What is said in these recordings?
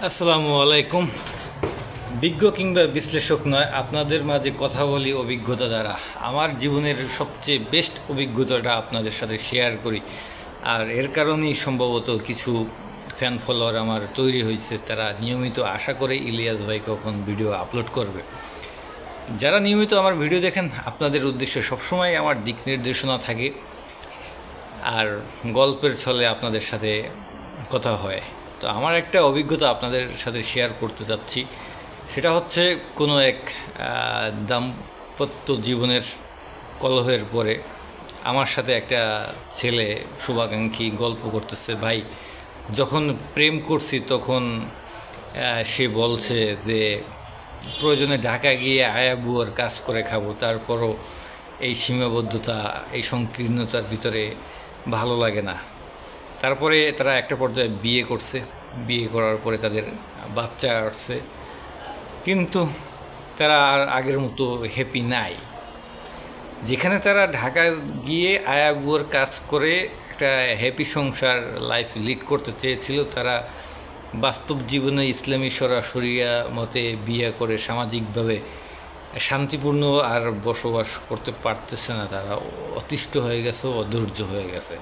আসসালামু আলাইকুম। বিজ্ঞ কিংবা বিশ্লেষক নয়, আপনাদের মাঝে কথা বলি অভিজ্ঞতা দ্বারা। আমার জীবনের সবচেয়ে বেস্ট অভিজ্ঞতাটা আপনাদের সাথে শেয়ার করি, আর এর কারণেই সম্ভবত কিছু ফ্যান ফলোয়ার আমার তৈরি হয়েছে। তারা নিয়মিত আশা করে ইলিয়াস ভাই কখন ভিডিও আপলোড করবে। যারা নিয়মিত আমার ভিডিও দেখেন, আপনাদের উদ্দেশ্যে সবসময় আমার দিক নির্দেশনা থাকে, আর গল্পের ছলে আপনাদের সাথে কথা হয়। তো আমার একটা অভিজ্ঞতা আপনাদের সাথে শেয়ার করতে চাচ্ছি। সেটা হচ্ছে কোনো এক দাম্পত্য জীবনের কলহের পরে আমার সাথে একটা ছেলে শুভাকাঙ্ক্ষী গল্প করতেছে, ভাই যখন প্রেম করছি তখন সে বলছে যে প্রয়োজনে ঢাকা গিয়ে আয়া বুয়ার কাজ করে খাবো, তারপরও এই সীমাবদ্ধতা, এই সংকীর্ণতার ভিতরে ভালো লাগে না। তারপরে তারা একটা পর্যায়ে বিয়ে করছে, বিয়ে করার পরে তাদের বাচ্চা আসছে, কিন্তু তারা আর আগের মতো হ্যাপি নাই। যেখানে তারা ঢাকা গিয়ে আয়া বুয়ার কাজ করে একটা হ্যাপি সংসার লাইফ লিড করতে চেয়েছিল, তারা বাস্তব জীবনে ইসলামী শরিয়া মতে বিয়ে করে সামাজিকভাবে শান্তিপূর্ণ আর বসবাস করতে পারতেছে না। তারা অতিষ্ঠ হয়ে গেছে, অধৈর্য হয়ে গেছে।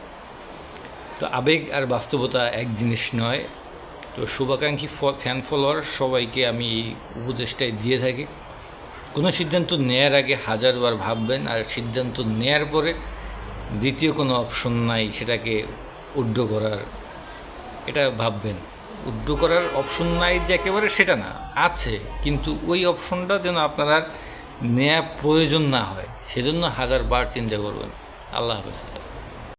তো আবেগ আর বাস্তবতা এক জিনিস নয়। তো শুভাকাঙ্ক্ষী ফ্যান ফলোয়ার সবাইকে আমি এই উপদেশটাই দিয়ে থাকি, কোনো সিদ্ধান্ত নেয়ার আগে হাজারবার ভাববেন, আর সিদ্ধান্ত নেয়ার পরে দ্বিতীয় কোনো অপশন নাই সেটাকে উড্ড করার, এটা ভাববেন। উড্ড করার অপশন নাই যে একেবারে সেটা না, আছে, কিন্তু ওই অপশনটা যেন আপনার আর নেওয়া প্রয়োজন না হয়, সেজন্য হাজারবার চিন্তা করবেন। আল্লাহ হাফেজ।